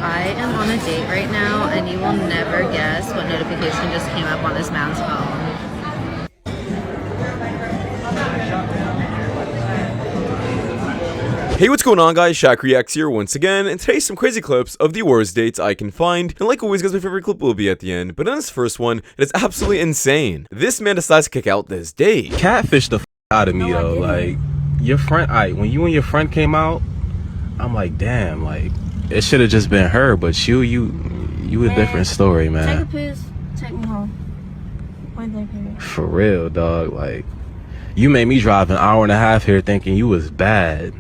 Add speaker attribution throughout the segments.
Speaker 1: I am on a date right now, and you will never guess what notification just came up on this man's phone.
Speaker 2: Hey, what's going on, guys? Shak-Reacts here once again, and today's some crazy clips of the worst dates I can find. And like always, guys, my favorite clip will be at the end, but in this first one, it is absolutely insane. This man decides to kick out this date.
Speaker 3: Catfish the out of me though. Like, your friend, when you and your friend came out, I'm like, damn, like, it should have just been her, but you a different story, man.
Speaker 4: Take a piss, take me home.
Speaker 3: For real, dog. Like, you made me drive an hour and a half here thinking you was bad.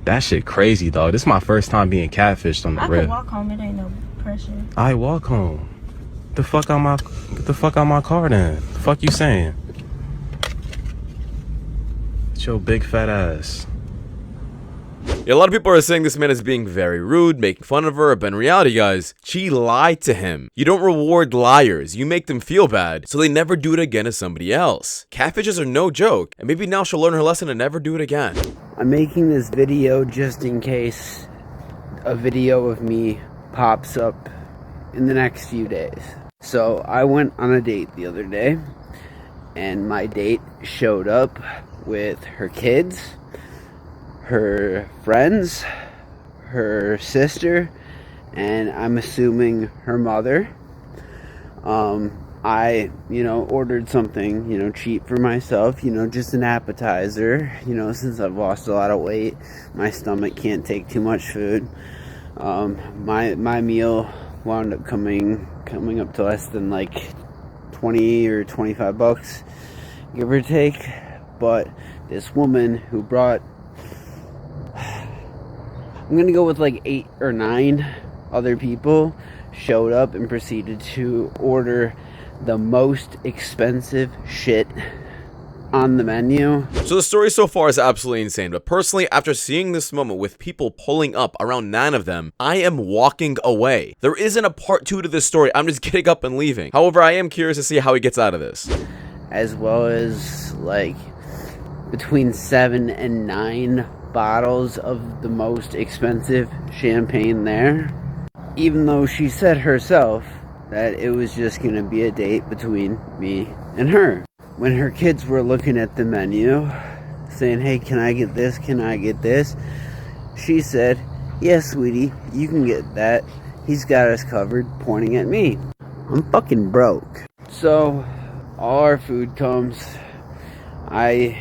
Speaker 3: That shit crazy, dog. This is my first time being catfished on the
Speaker 4: I
Speaker 3: rip.
Speaker 4: can walk home, it ain't no pressure.
Speaker 3: I walk home. Get the fuck out my car then. The fuck you saying? It's your big fat ass.
Speaker 2: Yeah, a lot of people are saying this man is being very rude, making fun of her, but in reality, guys, she lied to him. You don't reward liars, you make them feel bad, so they never do it again to somebody else. Catfishes are no joke, and maybe now she'll learn her lesson and never do it again.
Speaker 5: I'm making this video just in case a video of me pops up in the next few days. So I went on a date the other day, and my date showed up with her kids, her friends, her sister, and I'm assuming her mother. I, ordered something, cheap for myself, just an appetizer, since I've lost a lot of weight, my stomach can't take too much food. My meal wound up coming up to less than like 20 or 25 bucks, give or take. But this woman who brought, I'm gonna go with like 8 or 9 other people, showed up and proceeded to order the most expensive shit on the menu.
Speaker 2: So the story so far is absolutely insane, but personally, after seeing this moment with people pulling up, around 9 of them, I am walking away. There isn't a part 2 to this story, I'm just getting up and leaving. However, I am curious to see how he gets out of this.
Speaker 5: As well as like between 7 and 9 bottles of the most expensive champagne there. Even though she said herself that it was just gonna be a date between me and her. When her kids were looking at the menu, saying, hey, can I get this, can I get this? She said, yes, sweetie, you can get that. He's got us covered, pointing at me. I'm fucking broke. So, all our food comes. I,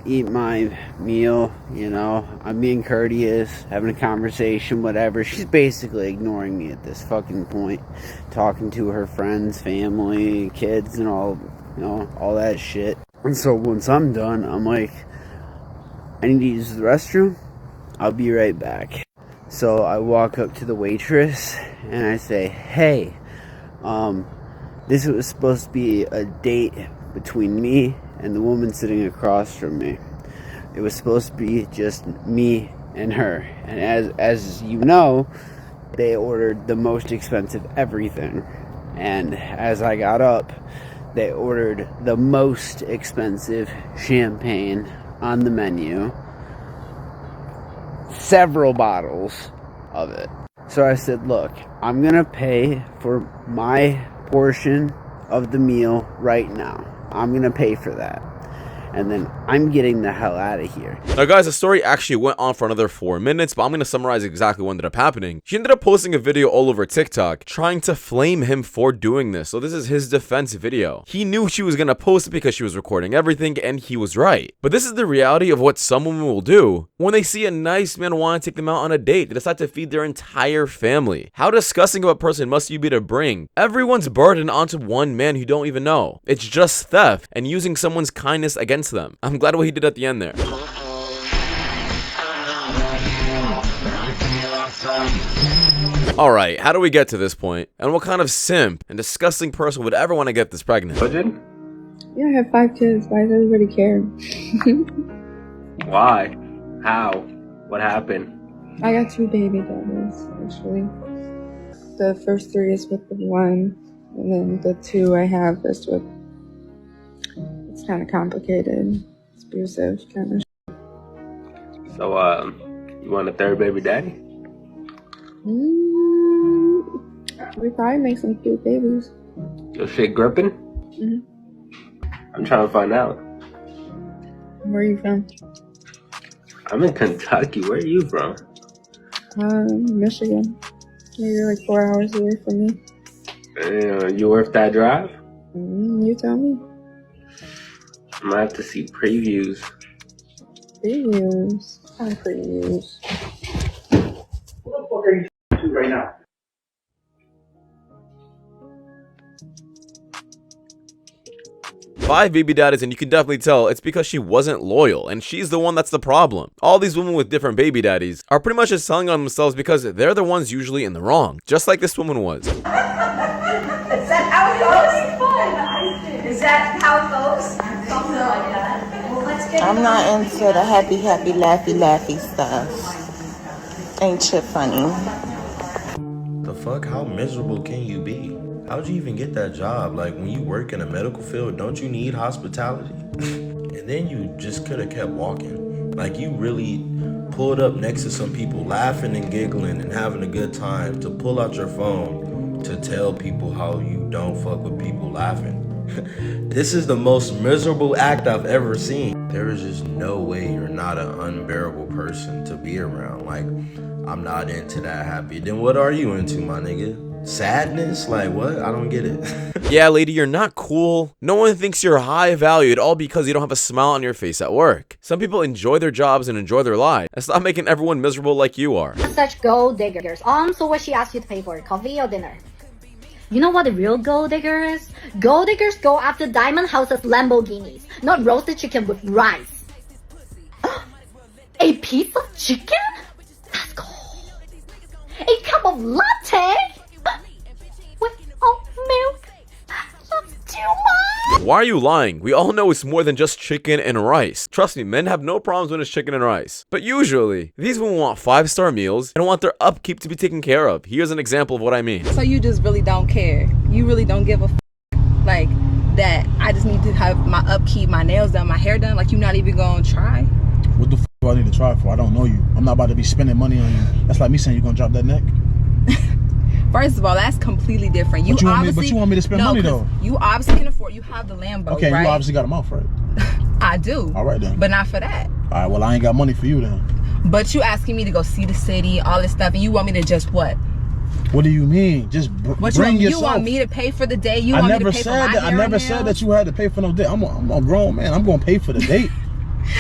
Speaker 5: eat my meal, I'm being courteous, having a conversation, whatever. She's basically ignoring me at this fucking point, talking to her friends, family, kids, and all that shit. And so once I'm done, I'm like, I need to use the restroom. I'll be right back. So I walk up to the waitress and I say, hey, this was supposed to be a date between me and the woman sitting across from me. It was supposed to be just me and her. And as you know, they ordered the most expensive everything. And as I got up, they ordered the most expensive champagne on the menu. Several bottles of it. So I said, look, I'm gonna pay for my portion of the meal right now. I'm gonna pay for that, and then I'm getting the hell out of here.
Speaker 2: Now guys, the story actually went on for another 4 minutes, but I'm going to summarize exactly what ended up happening. She ended up posting a video all over TikTok trying to flame him for doing this. So this is his defense video. He knew she was going to post it because she was recording everything, and he was right. But this is the reality of what some women will do when they see a nice man want to take them out on a date. They decide to feed their entire family. How disgusting of a person must you be to bring everyone's burden onto one man who you don't even know? It's just theft and using someone's kindness against them. I'm glad what he did at the end there. Alright, how do we get to this point? And what kind of simp and disgusting person would ever want to get this pregnant?
Speaker 6: Yeah, I have 5 kids. Why does everybody care?
Speaker 3: Why? How? What happened?
Speaker 6: I got 2 baby daddies, actually. The first 3 is with the one, and then the 2 I have is with... It's kind of complicated. It's abusive, kind of.
Speaker 3: So, you want a 3rd baby daddy?
Speaker 6: We probably make some cute babies.
Speaker 3: Your shit gripping? I'm trying to find out.
Speaker 6: Where are you from?
Speaker 3: I'm in Kentucky. Where are you from?
Speaker 6: Michigan. You're like 4 hours away from me.
Speaker 3: You worth that drive?
Speaker 6: You tell me.
Speaker 3: I might have to see previews.
Speaker 6: Previews. What kind of previews?
Speaker 7: What the fuck are you to right now?
Speaker 2: Five baby daddies, and you can definitely tell it's because she wasn't loyal, and she's the one that's the problem. All these women with different baby daddies are pretty much just selling on themselves because they're the ones usually in the wrong, just like this woman was.
Speaker 8: Is that how it goes? Is that how it goes? Something like that. Well, let's get
Speaker 9: I'm not into the happy, laughy stuff. Ain't shit funny.
Speaker 10: The fuck? How miserable can you be? How'd you even get that job? Like, when you work in a medical field, don't you need hospitality? And then you just could have kept walking. Like, you really pulled up next to some people laughing and giggling and having a good time to pull out your phone to tell people how you don't fuck with people laughing. This is the most miserable act I've ever seen. There is just no way you're not an unbearable person to be around. Like, I'm not into that happy. Then what are you into, my nigga? Sadness? Like, what? I don't get it.
Speaker 2: Yeah, lady, you're not cool. No one thinks you're high valued all because you don't have a smile on your face at work. Some people enjoy their jobs and enjoy their lives, and stop making everyone miserable like you are.
Speaker 11: Such gold diggers. So what she asked you to pay for, coffee or dinner? You know what a real gold digger is? Gold diggers go after diamond houses Lamborghinis, not roasted chicken with rice. A piece of chicken? That's gold. A cup of latte? With oat milk? That's too much.
Speaker 2: Why are you lying? We all know it's more than just chicken and rice. Trust me, men have no problems when it's chicken and rice. But usually, these women want 5-star meals and want their upkeep to be taken care of. Here's an example of what I mean.
Speaker 12: So you just really don't care. You really don't give a like that I just need to have my upkeep, my nails done, my hair done. Like, you're not even gonna try?
Speaker 7: What the do I need to try for? I don't know you. I'm not about to be spending money on you. That's like me saying you're gonna drop that neck.
Speaker 12: First of all, that's completely different.
Speaker 7: But you want me to spend money though.
Speaker 12: You obviously can afford. You have the Lambo,
Speaker 7: okay,
Speaker 12: right?
Speaker 7: you obviously got a mouth, right?
Speaker 12: I do.
Speaker 7: All right then.
Speaker 12: But not for that.
Speaker 7: All right, well I ain't got money for you then.
Speaker 12: But you asking me to go see the city, all this stuff, and you want me to just what?
Speaker 7: What do you mean? Just bring yourself.
Speaker 12: You want me to pay for the day? You want me to pay for my hair
Speaker 7: I never said that you had to pay for no date. I'm a grown man. I'm gonna pay for the date.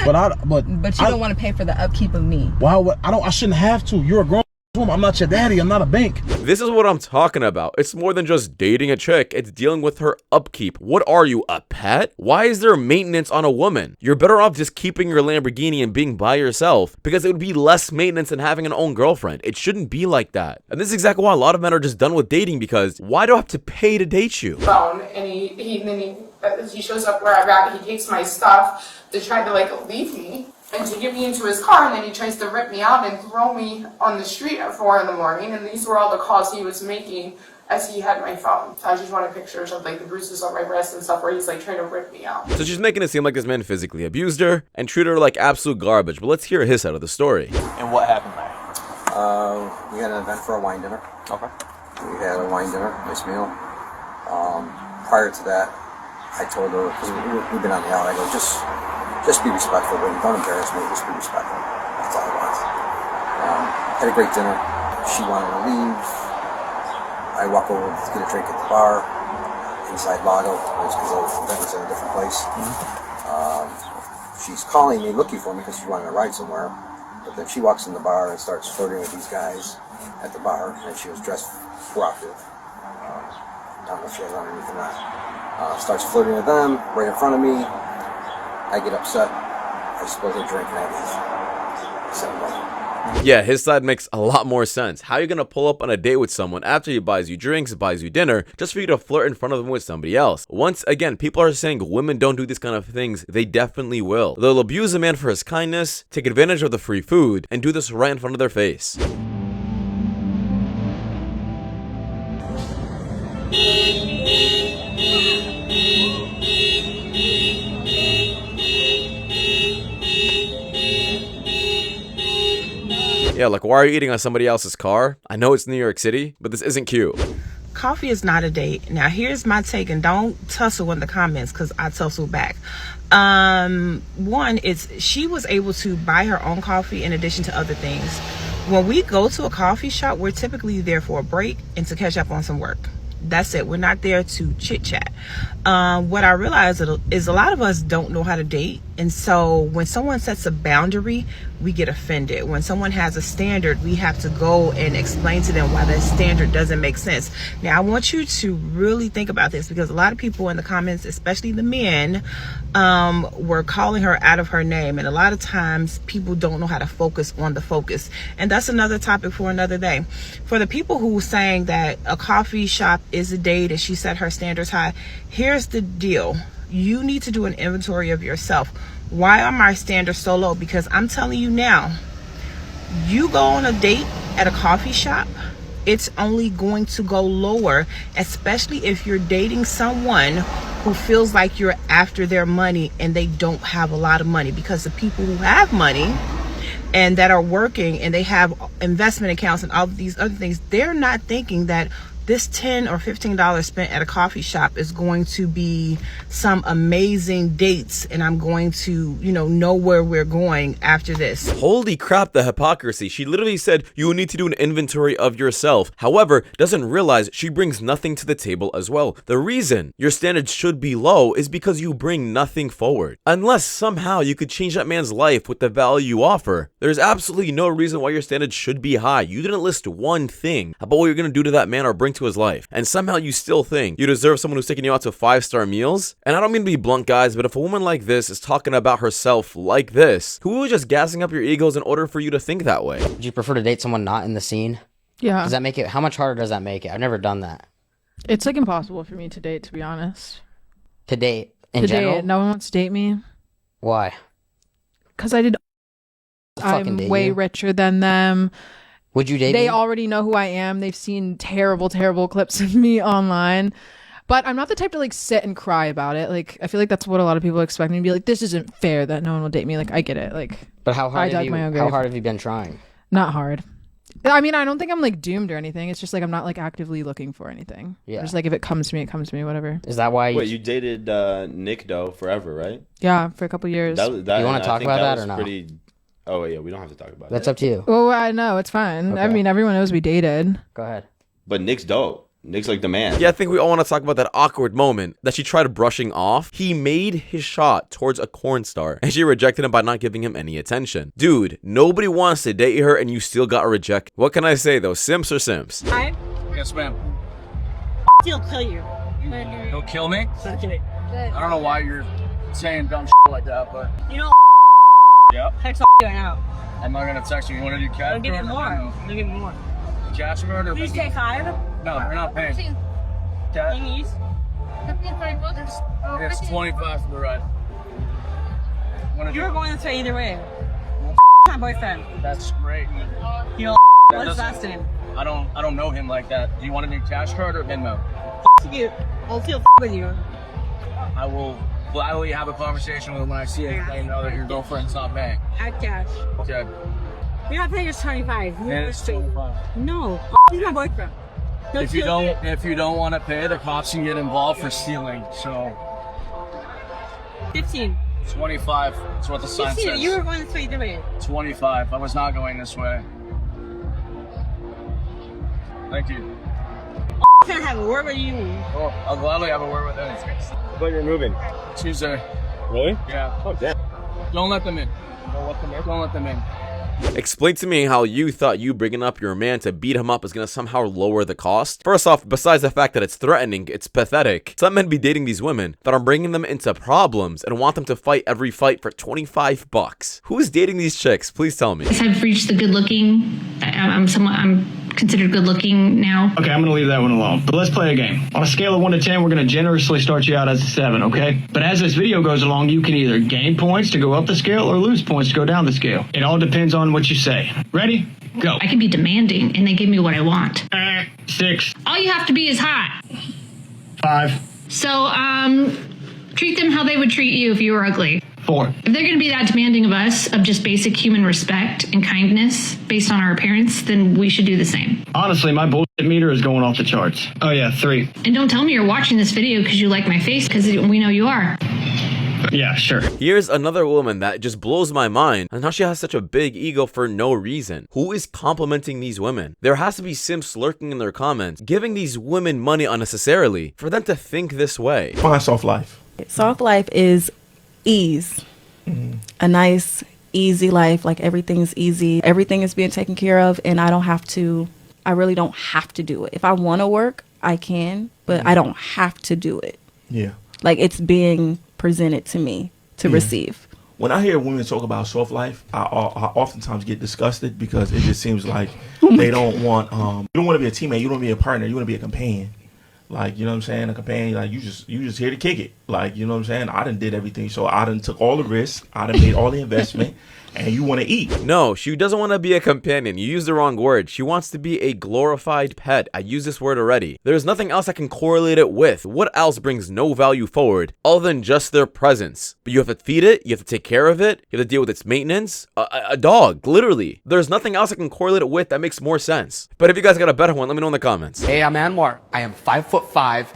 Speaker 7: But
Speaker 12: you don't want to pay for the upkeep of me.
Speaker 7: Why? I shouldn't have to. You're a grown woman. I'm not your daddy. I'm not a bank.
Speaker 2: This is what I'm talking about. It's more than just dating a chick. It's dealing with her upkeep. What are you, a pet? Why is there maintenance on a woman? You're better off just keeping your Lamborghini and being by yourself, because it would be less maintenance than having an own girlfriend. It shouldn't be like that. And this is exactly why a lot of men are just done with dating, because why do I have to pay to date you?
Speaker 13: Phone, and he shows up where I'm at. He takes my stuff to try to like leave me and to get me into his car, and then he tries to rip me out and throw me on the street at 4 in the morning. And these were all the calls he was making as he had my phone. So I just wanted pictures of like the bruises on my breast and stuff where he's like trying to rip me out.
Speaker 2: So she's making it seem like this man physically abused her and treated her like absolute garbage. But let's hear his side of the story.
Speaker 14: And what happened there?
Speaker 15: We had an event for a wine dinner.
Speaker 14: Okay.
Speaker 15: We had a wine dinner, nice meal. Prior to that, I told her, because we've been on the out, I go, just be respectful, but don't embarrass me, just be respectful. That's all I want. Had a great dinner. She wanted to leave. I walk over to get a drink at the bar, inside Lago, because the event was in a different place. She's calling me, looking for me, because she wanted to ride somewhere. But then she walks in the bar and starts flirting with these guys at the bar, and she was dressed provocative. I don't know if she has on anything or not. Starts flirting with them right in front of me. I get upset. I suppose I drink and I leave. Simple.
Speaker 2: Yeah, his side makes a lot more sense. How are you gonna pull up on a date with someone after he buys you drinks, buys you dinner, just for you to flirt in front of them with somebody else? Once again, people are saying women don't do these kind of things. They definitely will. They'll abuse a man for his kindness, take advantage of the free food, and do this right in front of their face. Yeah, Yeah, like, why are you eating on somebody else's car? I know it's New York City, but this isn't cute.
Speaker 14: Coffee is not a date. Now, here's my take, and don't tussle in the comments because I tussle back. One is she was able to buy her own coffee in addition to other things. When we go to a coffee shop, we're typically there for a break and to catch up on some work. That's it. We're not there to chit chat. What I realize is a lot of us don't know how to date. And so when someone sets a boundary, we get offended. When someone has a standard, we have to go and explain to them why that standard doesn't make sense. Now, I want you to really think about this, because a lot of people in the comments, especially the men, were calling her out of her name. And a lot of times people don't know how to focus on the focus. And that's another topic for another day. For the people who saying that a coffee shop is a date and she set her standards high, here's the deal. You need to do an inventory of yourself. Why are my standards so low? Because I'm telling you now, you go on a date at a coffee shop, it's only going to go lower, especially if you're dating someone who feels like you're after their money and they don't have a lot of money. Because the people who have money and that are working and they have investment accounts and all of these other things, they're not thinking that this $10 or $15 spent at a coffee shop is going to be some amazing dates and I'm going to, you know where we're going after this.
Speaker 2: Holy crap, the hypocrisy. She literally said you need to do an inventory of yourself. However, doesn't realize she brings nothing to the table as well. The reason your standards should be low is because you bring nothing forward. Unless somehow you could change that man's life with the value you offer, there's absolutely no reason why your standards should be high. You didn't list one thing about what you're going to do to that man or bring to his life, and somehow you still think you deserve someone who's taking you out to 5-star meals. And I don't mean to be blunt, guys, but if a woman like this is talking about herself like this, who is just gassing up your egos in order for you to think that way?
Speaker 16: Would you prefer to date someone not in the scene?
Speaker 17: Yeah.
Speaker 16: Does that make it, how much harder does that make it? I've never done that.
Speaker 17: It's like impossible for me to date, to be honest.
Speaker 16: To date in general?
Speaker 17: No one wants to date me.
Speaker 16: Why?
Speaker 17: Because I'm way richer than them.
Speaker 16: Would you date
Speaker 17: They
Speaker 16: me?
Speaker 17: already know who I am. They've seen terrible, terrible clips of me online. But I'm not the type to like sit and cry about it. Like, I feel like that's what a lot of people expect me to be like, this isn't fair that no one will date me. Like, I get it. Like,
Speaker 16: but how hard
Speaker 17: how
Speaker 16: hard have you been trying?
Speaker 17: Not hard. I mean, I don't think I'm like doomed or anything. It's just like I'm not like actively looking for anything.
Speaker 16: Yeah.
Speaker 17: Just like if it comes to me, it comes to me, whatever.
Speaker 16: Is that why
Speaker 18: you dated Nick though forever, right?
Speaker 17: Yeah, for a couple years.
Speaker 16: You want to talk about that or not?
Speaker 18: Oh yeah, we don't have to talk about
Speaker 16: That's
Speaker 18: that.
Speaker 16: up to you.
Speaker 17: Well, I know it's fine.
Speaker 16: Okay.
Speaker 17: I mean, everyone knows we dated.
Speaker 16: Go ahead.
Speaker 18: But Nick's dope. Nick's like the man.
Speaker 2: Yeah, I think we all want to talk about that awkward moment that she tried brushing off. He made his shot towards a corn star, and she rejected him by not giving him any attention. Dude, nobody wants to date her, and you still got rejected. What can I say, though? Simps or simps?
Speaker 19: Hi.
Speaker 20: Yes, ma'am.
Speaker 19: He'll kill you.
Speaker 20: He'll kill me? I don't know why you're saying dumb like that, but...
Speaker 19: You know,
Speaker 20: yeah.
Speaker 19: text right now.
Speaker 20: I'm not gonna text you. You want to do cash?
Speaker 19: I'll give you more. I'll give you more.
Speaker 20: Cash card or...
Speaker 19: Please take 5.
Speaker 20: No, we're not paying.
Speaker 19: Cash.
Speaker 20: It's 25 for the ride.
Speaker 19: You're going this way either way. My boyfriend.
Speaker 20: That's great.
Speaker 19: You know, what's his last name?
Speaker 20: I don't know him like that. Do you want to do cash card or Venmo?
Speaker 19: You. I'll still with you.
Speaker 20: I will gladly have a conversation with him when I see it. Let him know that your girlfriend's not paying.
Speaker 19: At cash.
Speaker 20: Okay.
Speaker 19: You're not paying just 25.
Speaker 20: And it's 25.
Speaker 19: No. He's my boyfriend.
Speaker 20: If you don't want to pay, the cops can get involved for stealing. So
Speaker 19: 15.
Speaker 20: 25. That's what the sign
Speaker 19: 15.
Speaker 20: says.
Speaker 19: You were going this way either way.
Speaker 20: 25. I was not going this way. Thank you.
Speaker 19: Can't have a word with you.
Speaker 20: Oh, I'll gladly have a word with him.
Speaker 18: I thought you were moving.
Speaker 20: Tuesday.
Speaker 18: Really?
Speaker 20: Yeah.
Speaker 18: Oh, damn.
Speaker 20: Don't let them in. Don't let them in.
Speaker 2: Explain to me how you thought you bringing up your man to beat him up is going to somehow lower the cost. First off, besides the fact that it's threatening, it's pathetic. Some men be dating these women that are bringing them into problems and want them to fight every fight for 25 bucks. Who's dating these chicks? Please tell me.
Speaker 21: I've reached the good looking. I'm considered good looking now.
Speaker 22: Okay, I'm gonna leave that one alone. But let's play a game. On a scale of 1 to 10, we're gonna generously start you out as a 7, okay? But as this video goes along, you can either gain points to go up the scale or lose points to go down the scale. It all depends on what you say. Ready? Go.
Speaker 21: I can be demanding and they give me what I want.
Speaker 22: 6.
Speaker 21: All you have to be is hot.
Speaker 22: 5.
Speaker 21: So, treat them how they would treat you if you were ugly.
Speaker 22: 4.
Speaker 21: If they're going to be that demanding of us, of just basic human respect and kindness based on our appearance, then we should do the same.
Speaker 22: Honestly, my bullshit meter is going off the charts. Oh yeah, 3.
Speaker 21: And don't tell me you're watching this video because you like my face, because we know you are.
Speaker 22: Yeah, sure.
Speaker 2: Here's another woman that just blows my mind on how she has such a big ego for no reason. Who is complimenting these women? There has to be simps lurking in their comments, giving these women money unnecessarily for them to think this way.
Speaker 7: Find soft life.
Speaker 1: Soft life is ease. A nice, easy life. Like everything is easy. Everything is being taken care of, and I really don't have to do it. If I want to work, I can, but I don't have to do it.
Speaker 7: Yeah.
Speaker 1: Like it's being presented to me to receive.
Speaker 7: When I hear women talk about soft life, I oftentimes get disgusted because it just seems like they don't want, you don't want to be a teammate, you don't want to be a partner, you want to be a companion. Like, you know what I'm saying? A companion, like you just here to kick it. Like, you know what I'm saying? I done did everything. So I done took all the risks. I done made all the investment. And you want to eat.
Speaker 2: No, she doesn't want to be a companion. You used the wrong word. She wants to be a glorified pet. I used this word already. There's nothing else I can correlate it with. What else brings no value forward other than just their presence? But you have to feed it. You have to take care of it. You have to deal with its maintenance. A dog, literally. There's nothing else I can correlate it with that makes more sense. But if you guys got a better one, let me know in the comments.
Speaker 4: Hey, I'm Anwar. I am 5'5".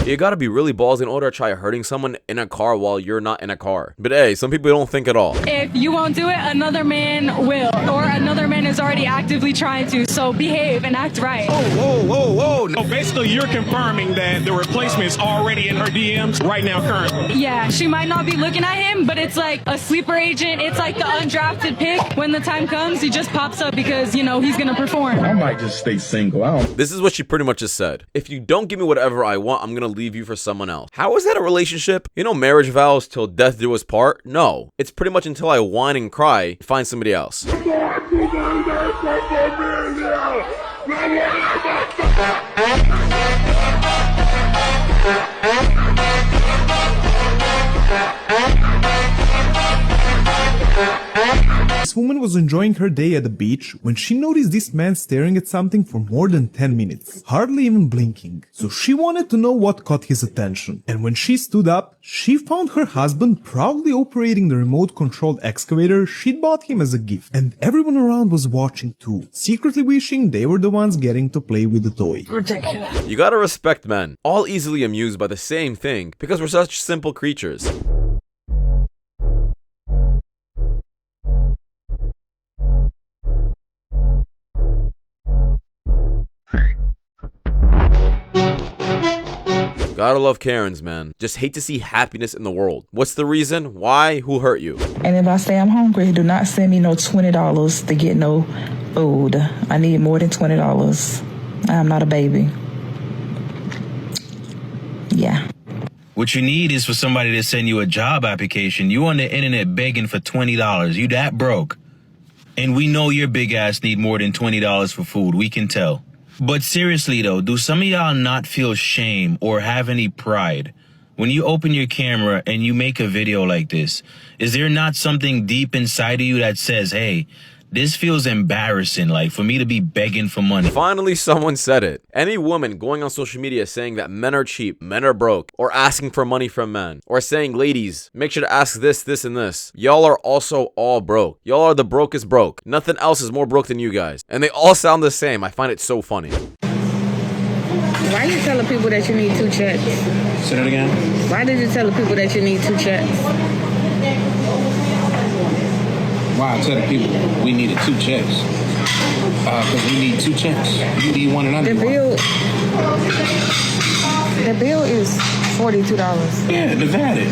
Speaker 2: You gotta be really ballsy in order to try hurting someone in a car while you're not in a car. But hey, some people don't think at all.
Speaker 12: If you won't do it, another man will, or another man is already actively trying to, so behave and act right.
Speaker 23: Whoa. No, basically you're confirming that the replacement is already in her DMs right now currently.
Speaker 12: Yeah, she might not be looking at him, but it's like a sleeper agent. It's like the undrafted pick. When the time comes, he just pops up because, you know, he's gonna perform.
Speaker 7: I might just stay single.
Speaker 2: This is what she pretty much just said. If you don't give me whatever I want, I'm gonna leave you for someone else. How is that a relationship? You know, marriage vows till death do us part? No. It's pretty much until I whine and cry, find somebody else.
Speaker 24: This woman was enjoying her day at the beach when she noticed this man staring at something for more than 10 minutes, hardly even blinking. So she wanted to know what caught his attention. And when she stood up, she found her husband proudly operating the remote-controlled excavator she'd bought him as a gift. And everyone around was watching too, secretly wishing they were the ones getting to play with the toy.
Speaker 2: Rejection. You gotta respect men, all easily amused by the same thing because we're such simple creatures. Gotta love Karens, man. Just hate to see happiness in the world. What's the reason? Why? Who hurt you?
Speaker 25: And if I say I'm hungry, do not send me no $20 to get no food. I need more than $20. I'm not a baby. Yeah.
Speaker 22: What you need is for somebody to send you a job application. You on the internet begging for $20. You that broke. And we know your big ass need more than $20 for food. We can tell. But seriously though, do some of y'all not feel shame or have any pride when you open your camera and you make a video like this? Is there not something deep inside of you that says, hey, this feels embarrassing, like for me to be begging for money?
Speaker 2: Finally, someone said it. Any woman going on social media saying that men are cheap, men are broke, or asking for money from men, or saying, ladies, make sure to ask this, this, and this. Y'all are also all broke. Y'all are the brokest broke. Nothing else is more broke than you guys. And they all sound the same. I find it so funny.
Speaker 26: Why are you telling people that you need 2 checks?
Speaker 18: Say that again?
Speaker 26: Why did you tell the people that you need 2 checks?
Speaker 18: Why I tell the people we needed 2 checks? Because we need 2 checks. You need one and I need one.
Speaker 26: The bill is $42.
Speaker 18: Yeah, divided.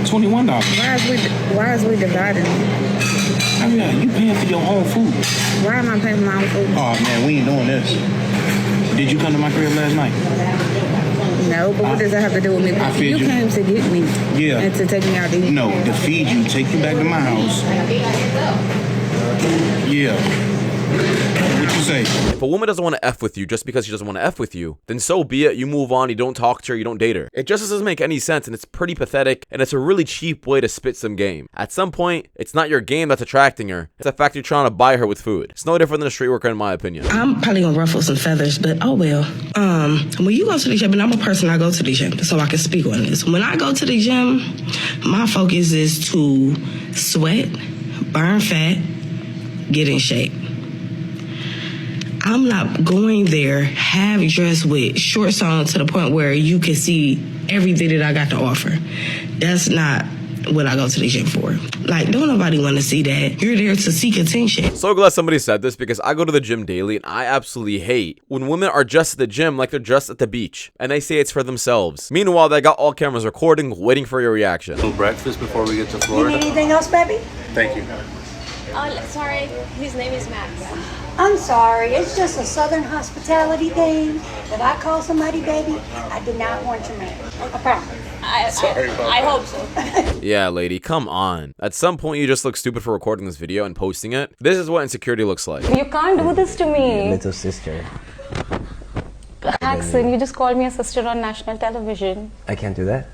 Speaker 18: $21.
Speaker 26: Why is we dividing?
Speaker 18: I mean, you paying for your own food.
Speaker 26: Why am I paying for my own food?
Speaker 18: Oh man, we ain't doing this. Did you come to my crib last night?
Speaker 26: No, but what does that have to do with me? You came to get me.
Speaker 18: Yeah.
Speaker 26: And to take me out to eat.
Speaker 18: No, to feed you, take you back to my house. Yeah. What you say?
Speaker 2: If a woman doesn't want to F with you just because she doesn't want to F with you, then so be it. You move on, you don't talk to her, you don't date her. It just doesn't make any sense, and it's pretty pathetic, and it's a really cheap way to spit some game. At some point, it's not your game that's attracting her, it's the fact you're trying to buy her with food. It's no different than a street worker in my opinion.
Speaker 3: I'm probably gonna ruffle some feathers, but oh well. When you go to the gym, and I'm a person, I go to the gym, so I can speak on this. When I go to the gym, my focus is to sweat, burn fat, get in shape. I'm not going there half dressed with shorts on to the point where you can see everything that I got to offer. That's not what I go to the gym for. Like, don't nobody want to see that. You're there to seek attention.
Speaker 2: So glad somebody said this, because I go to the gym daily and I absolutely hate when women are dressed at the gym like they're dressed at the beach and they say it's for themselves. Meanwhile, they got all cameras recording, waiting for your reaction.
Speaker 5: A little breakfast before we get to Florida.
Speaker 6: You need anything else, baby?
Speaker 5: Thank you.
Speaker 6: Oh, sorry. His name is Max. I'm sorry. It's just a Southern hospitality thing. If I call somebody baby, I do not want your man. I promise. I hope so.
Speaker 2: Yeah, lady, come on. At some point, you just look stupid for recording this video and posting it. This is what insecurity looks like.
Speaker 8: You can't do this to me.
Speaker 9: Little sister.
Speaker 8: Jackson, you just called me a sister on national television.
Speaker 9: I can't do that.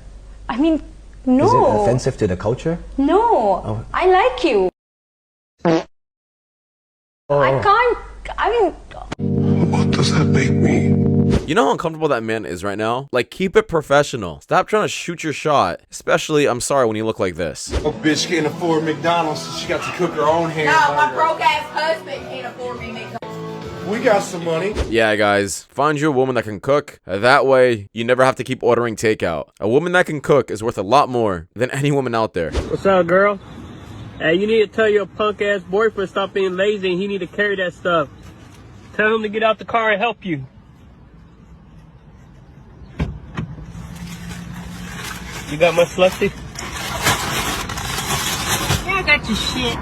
Speaker 8: I mean, no.
Speaker 9: Is it offensive to the culture?
Speaker 8: No.
Speaker 9: Oh.
Speaker 8: I like you. I can't. I mean.
Speaker 5: What does that make me?
Speaker 2: You know how uncomfortable that man is right now? Like, keep it professional. Stop trying to shoot your shot. Especially, I'm sorry, when you look like this.
Speaker 5: Oh, bitch can't afford McDonald's, so she got to cook her own hamburger.
Speaker 6: No, my broke ass husband can't afford me McDonald's.
Speaker 5: We got some money.
Speaker 2: Yeah, guys, find you a woman that can cook. That way, you never have to keep ordering takeout. A woman that can cook is worth a lot more than any woman out there.
Speaker 10: What's up, girl? Hey, you need to tell your punk ass boyfriend stop being lazy and he need to carry that stuff. Tell him to get out the car and help you. You got my slushy?
Speaker 6: Yeah, I got your shit.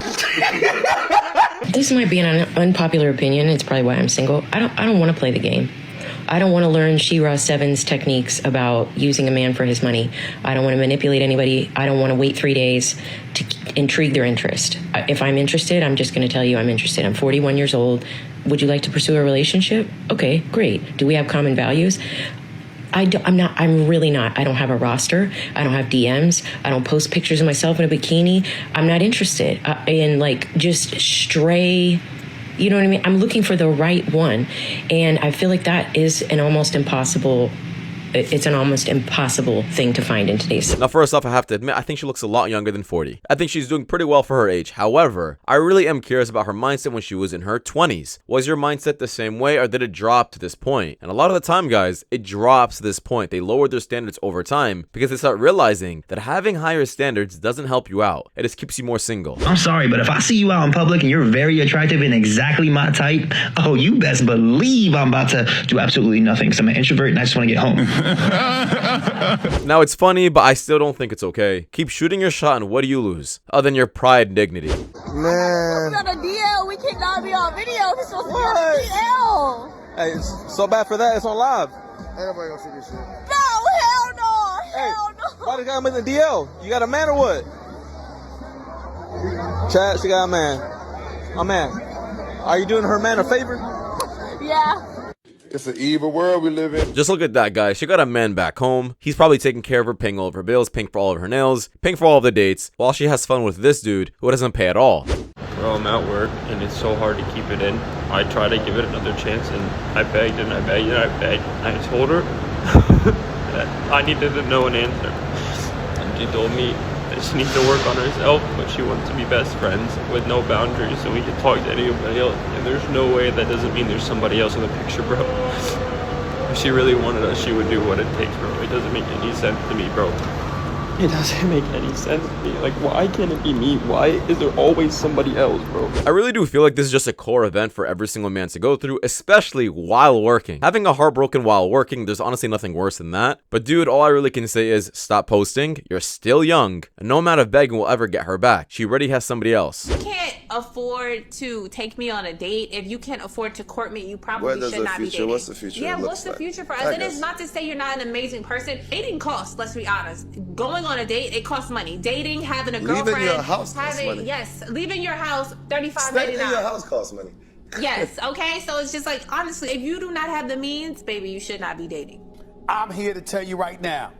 Speaker 27: This might be an unpopular opinion. It's probably why I'm single. I don't want to play the game. I don't want to learn She-Ra 7's techniques about using a man for his money. I don't want to manipulate anybody. I don't want to wait 3 days to intrigue their interest. If I'm interested, I'm just going to tell you I'm interested. I'm 41 years old. Would you like to pursue a relationship? Okay, great. Do we have common values? I'm really not. I don't have a roster. I don't have DMs. I don't post pictures of myself in a bikini. I'm not interested in like just stray. You know what I mean? I'm looking for the right one. And I feel like that is an almost impossible thing to find in today's.
Speaker 2: Now, first off, I have to admit, I think she looks a lot younger than 40. I think she's doing pretty well for her age. However, I really am curious about her mindset when she was in her 20s. Was your mindset the same way, or did it drop to this point? And a lot of the time, guys, it drops to this point. They lower their standards over time because they start realizing that having higher standards doesn't help you out. It just keeps you more single.
Speaker 28: I'm sorry, but if I see you out in public and you're very attractive and exactly my type, oh, you best believe I'm about to do absolutely nothing because I'm an introvert and I just want to get home.
Speaker 2: Now, it's funny, but I still don't think it's okay. Keep shooting your shot, and what do you lose? Other than your pride and dignity.
Speaker 6: Man. We're on a DL. We cannot be on video. We're supposed to be on a DL.
Speaker 5: Hey, it's so bad for that. It's on live.
Speaker 6: Ain't nobody gonna see this shit. No, hell no. Hell no.
Speaker 5: Why this guy in the DL? You got a man or what? Chad, she got a man. A man. Are you doing her man a favor?
Speaker 6: Yeah.
Speaker 5: It's an evil world we live in.
Speaker 2: Just look at that guy. She got a man back home. He's probably taking care of her, paying all of her bills, paying for all of her nails, paying for all of the dates, while she has fun with this dude who doesn't pay at all.
Speaker 29: Bro, I'm at work and it's so hard to keep it in. I try to give it another chance and I begged and I begged and I begged. I told her that I needed to know an answer. And she told me that she needs to work on herself, but she wants to be best friends with no boundaries so we can talk to anybody else. And there's no way that doesn't mean there's somebody else in the picture, bro. If she really wanted us, she would do what it takes, bro. It doesn't make any sense to me, bro. It doesn't make any sense to me. Like, why can't it be me? Why is there always somebody else, bro?
Speaker 2: I really do feel like this is just a core event for every single man to go through, especially while working. Having a heart broken while working, there's honestly nothing worse than that. But dude, all I really can say is stop posting. You're still young, and no amount of begging will ever get her back. She already has somebody else.
Speaker 30: You can't afford to take me on a date. If you can't afford to court me, you probably should not be dating.
Speaker 5: What's the future?
Speaker 30: Yeah, what's the future for us? And it's not to say you're not an amazing person. Dating costs, let's be honest. Going on a date, it costs money. Dating, having a girlfriend,
Speaker 5: leaving your house costs
Speaker 30: having
Speaker 5: money.
Speaker 30: Yes, leaving your house, $35.99.
Speaker 5: Staying in your house costs money.
Speaker 30: Yes, okay? So it's just like, honestly, if you do not have the means, baby, you should not be dating.
Speaker 1: I'm here to tell you right now,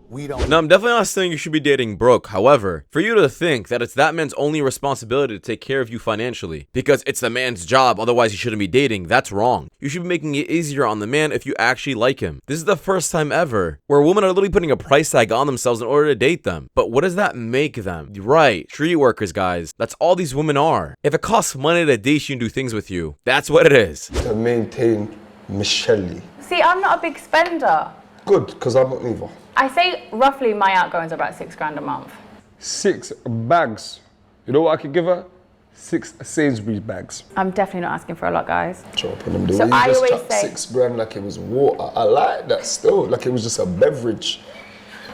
Speaker 1: we don't.
Speaker 2: Now, I'm definitely not saying you should be dating broke. However, for you to think that it's that man's only responsibility to take care of you financially because it's the man's job, otherwise he shouldn't be dating, that's wrong. You should be making it easier on the man if you actually like him. This is the first time ever where women are literally putting a price tag on themselves in order to date them. But what does that make them? Right, street workers, guys. That's all these women are. If it costs money to date you and do things with you, that's what it is.
Speaker 11: To maintain Michelle.
Speaker 8: See, I'm not a big spender.
Speaker 11: Good, because I'm not neither.
Speaker 8: I say roughly my outgoings are about £6 a month.
Speaker 11: 6 bags. You know what I could give her? 6 Sainsbury's bags.
Speaker 8: I'm definitely not asking for a lot, guys.
Speaker 11: Chop on them. The
Speaker 8: So
Speaker 11: way
Speaker 8: I
Speaker 11: you just
Speaker 8: always
Speaker 11: chucked
Speaker 8: say-
Speaker 11: 6 grand like it was water. I like that still. Like it was just a beverage.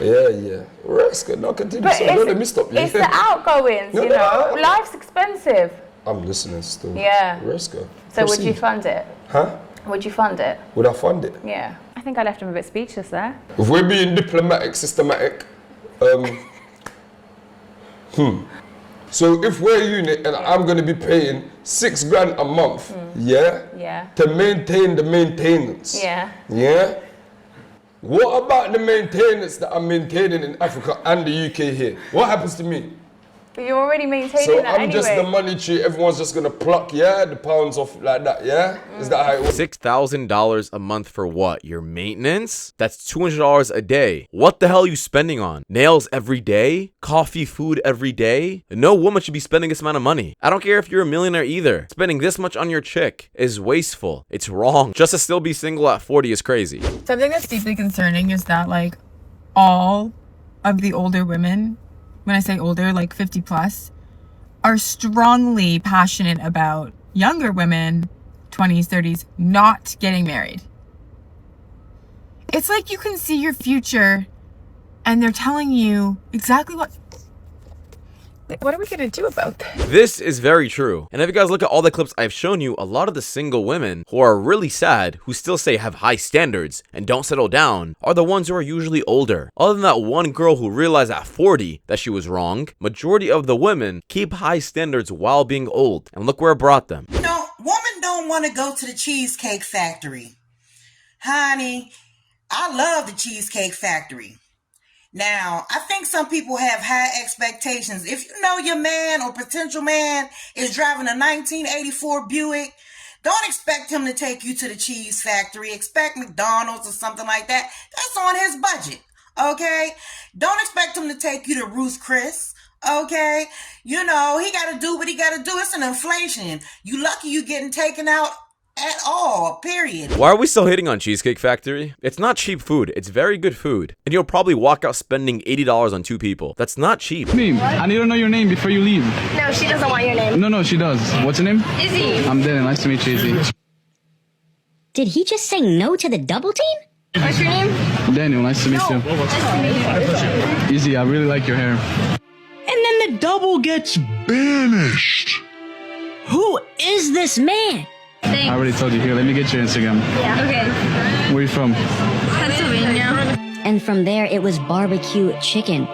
Speaker 11: Yeah. Risk it. No, continue.
Speaker 8: But
Speaker 11: So don't let me stop you.
Speaker 8: it's the outgoings, you know. Life's expensive.
Speaker 11: I'm listening still.
Speaker 8: Yeah.
Speaker 11: Risk it.
Speaker 8: So would you
Speaker 11: Proceed.
Speaker 8: fund it?
Speaker 11: Huh?
Speaker 8: Would you fund it?
Speaker 11: Would I fund it?
Speaker 8: Yeah. I think I left him a bit speechless there.
Speaker 11: If we're being diplomatic, systematic, so if we're a unit and I'm going to be paying 6 grand a month,
Speaker 8: Yeah.
Speaker 11: to maintain the maintenance,
Speaker 8: Yeah.
Speaker 11: what about the maintenance that I'm maintaining in Africa and the UK here? What happens to me?
Speaker 8: But you're already maintaining
Speaker 11: So
Speaker 8: that
Speaker 11: I'm
Speaker 8: anyway.
Speaker 11: just the money tree, everyone's just going to pluck, the pounds off like that, Is that how it works?
Speaker 2: $6,000 a month for what? Your maintenance? That's $200 a day. What the hell are you spending on? Nails every day? Coffee, food every day? No woman should be spending this amount of money. I don't care if you're a millionaire either. Spending this much on your chick is wasteful. It's wrong. Just to still be single at 40 is crazy.
Speaker 12: Something that's deeply concerning is that, like, all of the older women, when I say older, like 50 plus, are strongly passionate about younger women, 20s, 30s, not getting married. It's like you can see your future and they're telling you exactly what are we gonna do about this?
Speaker 2: This is very true. And if you guys look at all the clips I've shown you, a lot of the single women who are really sad, who still say have high standards and don't settle down, are the ones who are usually older. Other than that one girl who realized at 40 that she was wrong, majority of the women keep high standards while being old. And look where it brought them.
Speaker 13: No, women don't want to go to the Cheesecake Factory. Honey, I love the Cheesecake Factory. Now, I think some people have high expectations. If you know your man or potential man is driving a 1984 Buick, don't expect him to take you to the cheese factory. Expect McDonald's or something like that. That's on his budget, okay? Don't expect him to take you to Ruth's Chris, okay? You know, he got to do what he got to do. It's an inflation. You lucky you getting taken out at all, period.
Speaker 2: Why are we still hating on Cheesecake Factory? It's not cheap food. It's very good food. And you'll probably walk out spending $80 on 2 people. That's not cheap.
Speaker 22: Name. I need to know your name before you leave.
Speaker 8: No, she doesn't want your name.
Speaker 22: No, she does. What's your name?
Speaker 8: Izzy.
Speaker 22: I'm Danny. Nice to meet you, Izzy.
Speaker 14: Did he just say no to the double team?
Speaker 8: What's your name?
Speaker 22: Daniel, nice to meet you.
Speaker 8: Nice to meet you.
Speaker 22: Izzy, I really like your hair.
Speaker 14: And then the double gets banished. Who is this man?
Speaker 22: I already told you. Here, let me get your Instagram.
Speaker 14: Yeah. Okay.
Speaker 22: Where are you from?
Speaker 14: Pennsylvania. And from there, it was barbecue chicken.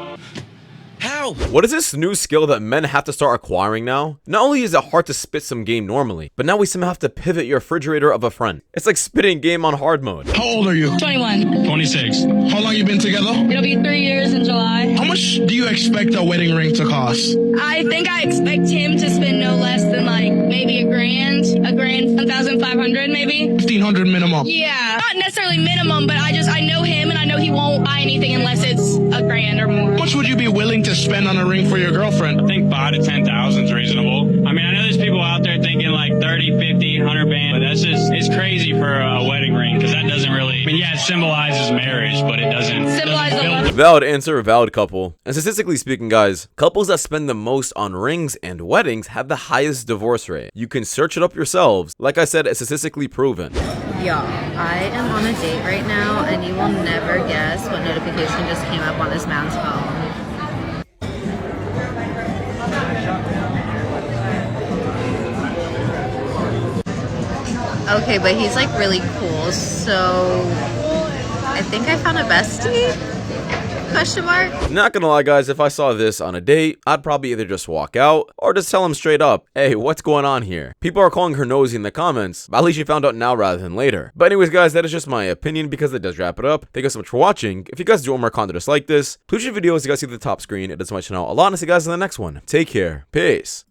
Speaker 2: How? What is this new skill that men have to start acquiring now? Not only is it hard to spit some game normally, but now we somehow have to pivot your refrigerator of a friend. It's like spitting game on hard mode.
Speaker 23: How old are you?
Speaker 8: 21.
Speaker 23: 26. How long you been together?
Speaker 8: It'll be 3 years in July.
Speaker 23: How much do you expect a wedding ring to cost?
Speaker 8: I think I expect him to spend no less than like maybe $1,000, 1,500 maybe.
Speaker 23: 1,500 minimum.
Speaker 8: Yeah, not necessarily minimum, but I know him and I know he won't buy anything unless it's $1,000 or more.
Speaker 23: How much would you be willing to spend on a ring for your girlfriend?
Speaker 29: I think 5,000 to 10,000 is reasonable. I mean, I know there's people out there thinking like 30, 50, 100 band, but that's just, it's crazy for a wedding ring because that doesn't really, I mean, yeah, it symbolizes marriage, but it doesn't.
Speaker 2: Valid answer, valid couple. And statistically speaking, guys, couples that spend the most on rings and weddings have the highest divorce rate. You can search it up yourselves. Like I said, it's statistically proven.
Speaker 15: Y'all, I am on a date right now, and you will never guess what notification just came up on this man's phone. Okay, but he's like really cool, so I think I found a bestie. Question mark?
Speaker 2: Not gonna lie guys, if I saw this on a date, I'd probably either just walk out or just tell him straight up, hey, what's going on here? People are calling her nosy in the comments, but at least she found out now rather than later. But anyways guys, that is just my opinion because it does wrap it up. Thank you guys so much for watching. If you guys do want more content just like this, please share videos you guys see at the top screen. It does my channel a lot, and I'll see you guys in the next one. Take care. Peace.